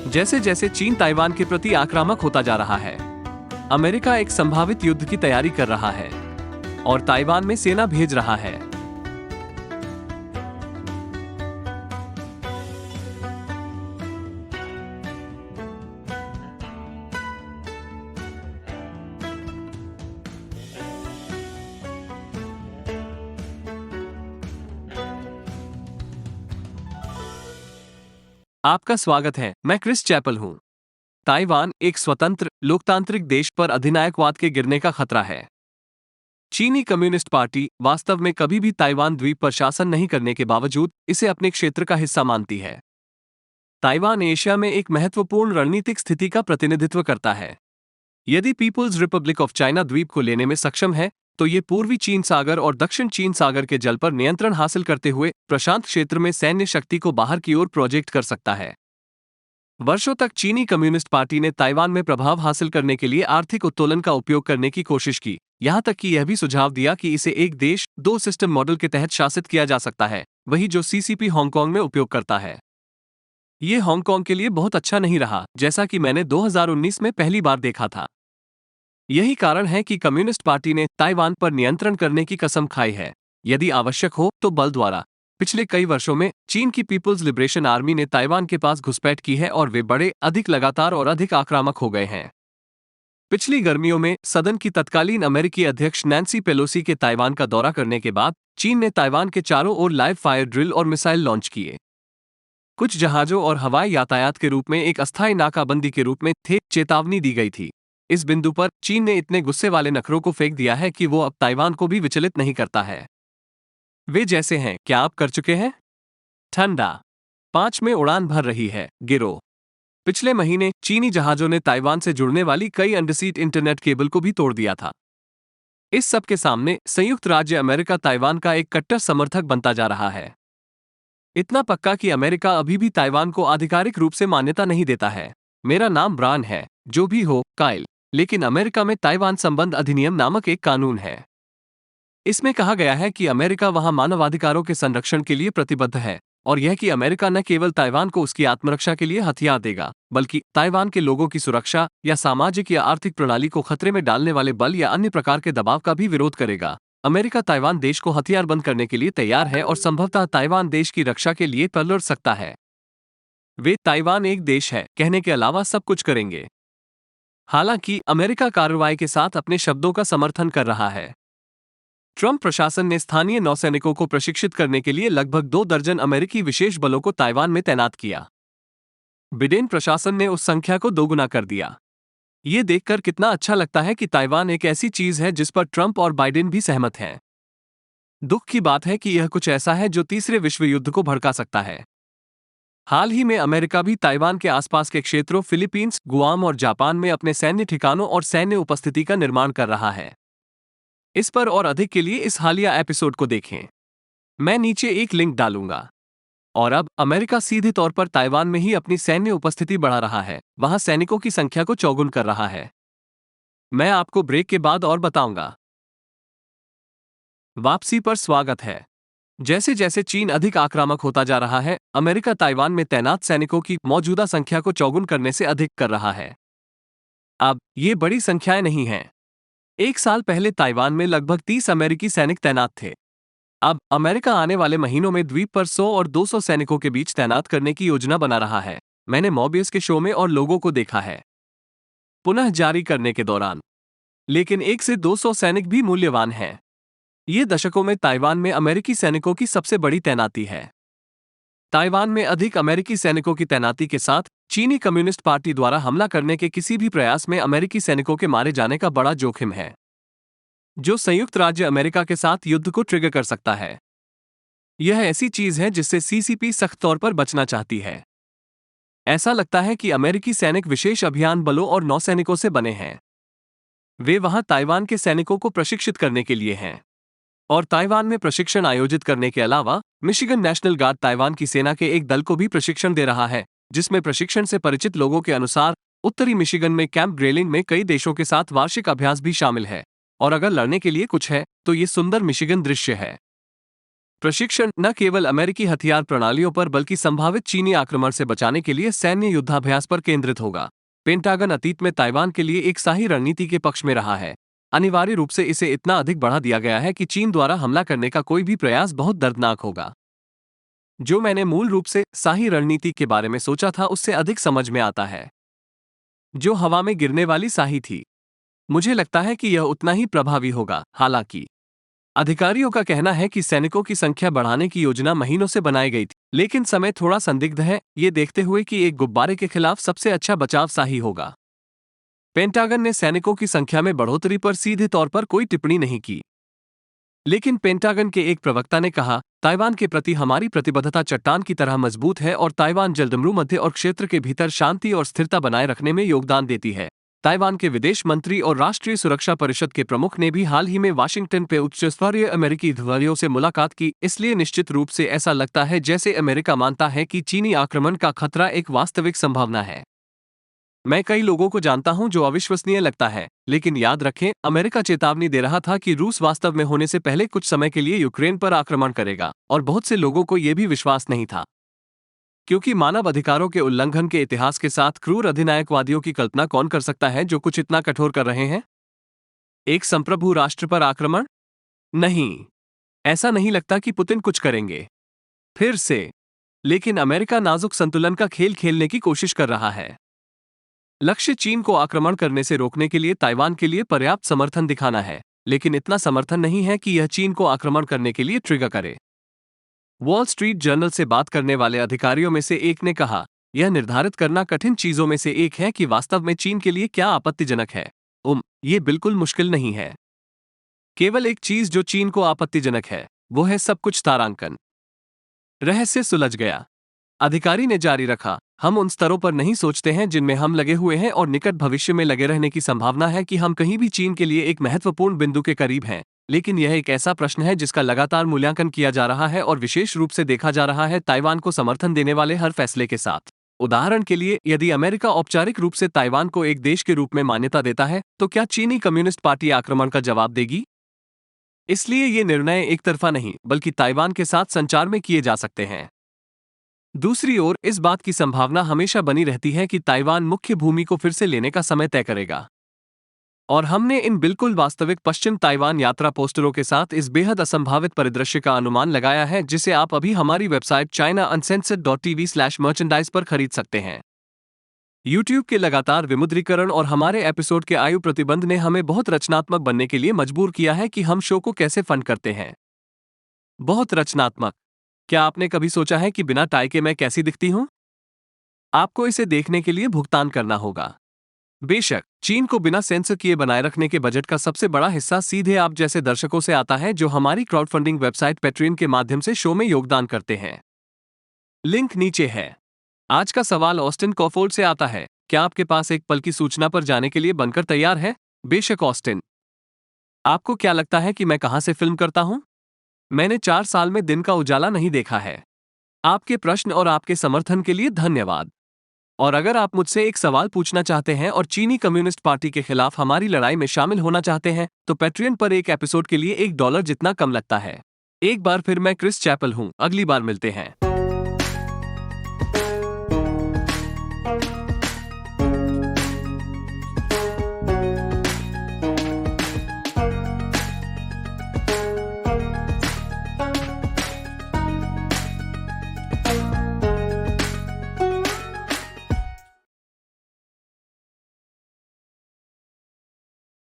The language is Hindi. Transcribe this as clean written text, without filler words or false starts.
जैसे जैसे चीन ताइवान के प्रति आक्रामक होता जा रहा है, अमेरिका एक संभावित युद्ध की तैयारी कर रहा है और ताइवान में सेना भेज रहा है। आपका स्वागत है। मैं क्रिस चैपल हूं। ताइवान एक स्वतंत्र लोकतांत्रिक देश पर अधिनायकवाद के गिरने का खतरा है। चीनी कम्युनिस्ट पार्टी वास्तव में कभी भी ताइवान द्वीप पर शासन नहीं करने के बावजूद इसे अपने क्षेत्र का हिस्सा मानती है। ताइवान एशिया में एक महत्वपूर्ण रणनीतिक स्थिति का प्रतिनिधित्व करता है। यदि पीपुल्स रिपब्लिक ऑफ चाइना द्वीप को लेने में सक्षम है, तो ये पूर्वी चीन सागर और दक्षिण चीन सागर के जल पर नियंत्रण हासिल करते हुए प्रशांत क्षेत्र में सैन्य शक्ति को बाहर की ओर प्रोजेक्ट कर सकता है। वर्षों तक चीनी कम्युनिस्ट पार्टी ने ताइवान में प्रभाव हासिल करने के लिए आर्थिक उत्तोलन का उपयोग करने की कोशिश की, यहां तक कि यह भी सुझाव दिया कि इसे एक देश दो सिस्टम मॉडल के तहत शासित किया जा सकता है, वही जो सीसीपी हांगकांग में उपयोग करता है। ये हांगकांग के लिए बहुत अच्छा नहीं रहा, जैसा कि मैंने 2019 में पहली बार देखा था। यही कारण है कि कम्युनिस्ट पार्टी ने ताइवान पर नियंत्रण करने की कसम खाई है, यदि आवश्यक हो तो बल द्वारा। पिछले कई वर्षों में चीन की पीपुल्स लिबरेशन आर्मी ने ताइवान के पास घुसपैठ की है और वे बड़े अधिक लगातार और अधिक आक्रामक हो गए हैं। पिछली गर्मियों में सदन की तत्कालीन अमेरिकी अध्यक्ष नैन्सी पेलोसी के ताइवान का दौरा करने के बाद चीन ने ताइवान के चारों ओर लाइव फायर ड्रिल और मिसाइल लॉन्च किए। कुछ जहाजों और हवाई यातायात के रूप में एक अस्थायी नाकाबंदी के रूप में थे चेतावनी दी गई थी। इस बिंदु पर चीन ने इतने गुस्से वाले नखरों को फेंक दिया है कि वो अब ताइवान को भी विचलित नहीं करता है। वे जैसे हैं, क्या आप कर चुके हैं? ठंडा 5 में उड़ान भर रही है, गिरो। पिछले महीने चीनी जहाजों ने ताइवान से जुड़ने वाली कई अंडरसी इंटरनेट केबल को भी तोड़ दिया था। इस सब के सामने संयुक्त राज्य अमेरिका ताइवान का एक कट्टर समर्थक बनता जा रहा है। इतना पक्का कि अमेरिका अभी भी ताइवान को आधिकारिक रूप से मान्यता नहीं देता है। मेरा नाम ब्रान है, जो भी हो काइल, लेकिन अमेरिका में ताइवान संबंध अधिनियम नामक एक कानून है। इसमें कहा गया है कि अमेरिका वहां मानवाधिकारों के संरक्षण के लिए प्रतिबद्ध है और यह कि अमेरिका न केवल ताइवान को उसकी आत्मरक्षा के लिए हथियार देगा, बल्कि ताइवान के लोगों की सुरक्षा या सामाजिक या आर्थिक प्रणाली को खतरे में डालने वाले बल या अन्य प्रकार के दबाव का भी विरोध करेगा। अमेरिका ताइवान देश को हथियारबंद करने के लिए तैयार है और संभवतः ताइवान देश की रक्षा के लिए पर लड़ सकता है। वे ताइवान एक देश है कहने के अलावा सब कुछ करेंगे। हालांकि अमेरिका कार्रवाई के साथ अपने शब्दों का समर्थन कर रहा है। ट्रंप प्रशासन ने स्थानीय नौसैनिकों को प्रशिक्षित करने के लिए लगभग 2 दर्जन अमेरिकी विशेष बलों को ताइवान में तैनात किया। बिडेन प्रशासन ने उस संख्या को दोगुना कर दिया। ये देखकर कितना अच्छा लगता है कि ताइवान एक ऐसी चीज है जिस पर ट्रंप और बाइडेन भी सहमत हैं। दुख की बात है कि यह कुछ ऐसा है जो तीसरे विश्व युद्ध को भड़का सकता है। हाल ही में अमेरिका भी ताइवान के आसपास के क्षेत्रों फिलीपींस, गुआम और जापान में अपने सैन्य ठिकानों और सैन्य उपस्थिति का निर्माण कर रहा है। इस पर और अधिक के लिए इस हालिया एपिसोड को देखें। मैं नीचे एक लिंक डालूंगा। और अब अमेरिका सीधे तौर पर ताइवान में ही अपनी सैन्य उपस्थिति बढ़ा रहा है, वहां सैनिकों की संख्या को चौगुन कर रहा है। मैं आपको ब्रेक के बाद और बताऊंगा। वापसी पर स्वागत है। जैसे जैसे चीन अधिक आक्रामक होता जा रहा है, अमेरिका ताइवान में तैनात सैनिकों की मौजूदा संख्या को चौगुन करने से अधिक कर रहा है। अब ये बड़ी संख्याएं नहीं हैं। एक साल पहले ताइवान में लगभग 30 अमेरिकी सैनिक तैनात थे। अब अमेरिका आने वाले महीनों में द्वीप पर 100 और 200 सैनिकों के बीच तैनात करने की योजना बना रहा है। मैंने मॉबियस के शो में और लोगों को देखा है पुनः जारी करने के दौरान। लेकिन 1 से 200 सैनिक भी मूल्यवान हैं। ये दशकों में ताइवान में अमेरिकी सैनिकों की सबसे बड़ी तैनाती है। ताइवान में अधिक अमेरिकी सैनिकों की तैनाती के साथ चीनी कम्युनिस्ट पार्टी द्वारा हमला करने के किसी भी प्रयास में अमेरिकी सैनिकों के मारे जाने का बड़ा जोखिम है, जो संयुक्त राज्य अमेरिका के साथ युद्ध को ट्रिगर कर सकता है। यह ऐसी चीज है जिससे सीसीपी सख्त तौर पर बचना चाहती है। ऐसा लगता है कि अमेरिकी सैनिक विशेष अभियान बलों और नौसैनिकों से बने हैं। वे वहां ताइवान के सैनिकों को प्रशिक्षित करने के लिए हैं और ताइवान में प्रशिक्षण आयोजित करने के अलावा मिशिगन नेशनल गार्ड ताइवान की सेना के एक दल को भी प्रशिक्षण दे रहा है, जिसमें प्रशिक्षण से परिचित लोगों के अनुसार उत्तरी मिशिगन में कैंप ग्रेलिंग में कई देशों के साथ वार्षिक अभ्यास भी शामिल है। और अगर लड़ने के लिए कुछ है तो ये सुंदर मिशिगन दृश्य है। प्रशिक्षण न केवल अमेरिकी हथियार प्रणालियों पर बल्कि संभावित चीनी आक्रमण से बचाने के लिए सैन्य युद्धाभ्यास पर केंद्रित होगा। पेंटागन अतीत में ताइवान के लिए एक शाही रणनीति के पक्ष में रहा है। अनिवार्य रूप से इसे इतना अधिक बढ़ा दिया गया है कि चीन द्वारा हमला करने का कोई भी प्रयास बहुत दर्दनाक होगा। जो मैंने मूल रूप से शाही रणनीति के बारे में सोचा था उससे अधिक समझ में आता है, जो हवा में गिरने वाली शाही थी। मुझे लगता है कि यह उतना ही प्रभावी होगा। हालांकि अधिकारियों का कहना है कि सैनिकों की संख्या बढ़ाने की योजना महीनों से बनाई गई थी, लेकिन समय थोड़ा संदिग्ध है, ये देखते हुए कि एक गुब्बारे के खिलाफ सबसे अच्छा बचाव शाही होगा। पेंटागन ने सैनिकों की संख्या में बढ़ोतरी पर सीधे तौर पर कोई टिप्पणी नहीं की, लेकिन पेंटागन के एक प्रवक्ता ने कहा, ताइवान के प्रति हमारी प्रतिबद्धता चट्टान की तरह मजबूत है और ताइवान जल्द मध्य और क्षेत्र के भीतर शांति और स्थिरता बनाए रखने में योगदान देती है। ताइवान के विदेश मंत्री और राष्ट्रीय सुरक्षा परिषद के प्रमुख ने भी हाल ही में वाशिंगटन पे उच्च स्तरीय अमेरिकी अधिकारियों से मुलाकात की, इसलिए निश्चित रूप से ऐसा लगता है जैसे अमेरिका मानता है कि चीनी आक्रमण का खतरा एक वास्तविक संभावना है। मैं कई लोगों को जानता हूं जो अविश्वसनीय लगता है, लेकिन याद रखें, अमेरिका चेतावनी दे रहा था कि रूस वास्तव में होने से पहले कुछ समय के लिए यूक्रेन पर आक्रमण करेगा, और बहुत से लोगों को यह भी विश्वास नहीं था। क्योंकि मानव अधिकारों के उल्लंघन के इतिहास के साथ क्रूर अधिनायकवादियों की कल्पना कौन कर सकता है जो कुछ इतना कठोर कर रहे हैं? एक संप्रभु राष्ट्र पर आक्रमण? नहीं, ऐसा नहीं लगता कि पुतिन कुछ करेंगे। फिर से, लेकिन अमेरिका नाजुक संतुलन का खेल खेलने की कोशिश कर रहा है। लक्ष्य चीन को आक्रमण करने से रोकने के लिए ताइवान के लिए पर्याप्त समर्थन दिखाना है, लेकिन इतना समर्थन नहीं है कि यह चीन को आक्रमण करने के लिए ट्रिगर करे। वॉल स्ट्रीट जर्नल से बात करने वाले अधिकारियों में से एक ने कहा, यह निर्धारित करना कठिन चीजों में से एक है कि वास्तव में चीन के लिए क्या आपत्तिजनक है। ये बिल्कुल मुश्किल नहीं है। केवल एक चीज जो चीन को आपत्तिजनक है, वो है सब कुछ तारांकन। रहस्य सुलझ गया। अधिकारी ने जारी रखा, हम उन स्तरों पर नहीं सोचते हैं जिनमें हम लगे हुए हैं और निकट भविष्य में लगे रहने की संभावना है कि हम कहीं भी चीन के लिए एक महत्वपूर्ण बिंदु के करीब हैं। लेकिन यह एक ऐसा प्रश्न है जिसका लगातार मूल्यांकन किया जा रहा है और विशेष रूप से देखा जा रहा है ताइवान को समर्थन देने वाले हर फैसले के साथ। उदाहरण के लिए, यदि अमेरिका औपचारिक रूप से ताइवान को एक देश के रूप में मान्यता देता है, तो क्या चीनी कम्युनिस्ट पार्टी आक्रमण का जवाब देगी? इसलिए ये निर्णय एक तरफा नहीं, बल्कि ताइवान के साथ संचार में किए जा सकते हैं। दूसरी ओर, इस बात की संभावना हमेशा बनी रहती है कि ताइवान मुख्य भूमि को फिर से लेने का समय तय करेगा। और हमने इन बिल्कुल वास्तविक पश्चिम ताइवान यात्रा पोस्टरों के साथ इस बेहद असंभावित परिदृश्य का अनुमान लगाया है, जिसे आप अभी हमारी वेबसाइट chinauncensored.tv/merchandise पर खरीद सकते हैं। YouTube के लगातार विमुद्रीकरण और हमारे एपिसोड के आयु प्रतिबंध ने हमें बहुत रचनात्मक बनने के लिए मजबूर किया है कि हम शो को कैसे फंड करते हैं। बहुत रचनात्मक। क्या आपने कभी सोचा है कि बिना टाई के मैं कैसी दिखती हूं? आपको इसे देखने के लिए भुगतान करना होगा। बेशक, चीन को बिना सेंसर किए बनाए रखने के बजट का सबसे बड़ा हिस्सा सीधे आप जैसे दर्शकों से आता है जो हमारी क्राउडफंडिंग वेबसाइट पेट्रियन के माध्यम से शो में योगदान करते हैं। लिंक नीचे है। आज का सवाल ऑस्टिन कॉफोर्ड से आता है, क्या आपके पास एक पल की सूचना पर जाने के लिए बनकर तैयार है? बेशक ऑस्टिन। आपको क्या लगता है कि मैं कहां से फिल्म करता हूं? मैंने 4 साल में दिन का उजाला नहीं देखा है। आपके प्रश्न और आपके समर्थन के लिए धन्यवाद। और अगर आप मुझसे एक सवाल पूछना चाहते हैं और चीनी कम्युनिस्ट पार्टी के खिलाफ हमारी लड़ाई में शामिल होना चाहते हैं, तो पैट्रियन पर एक एपिसोड के लिए $1 जितना कम लगता है। एक बार फिर मैं क्रिस चैपल हूं, अगली बार मिलते हैं।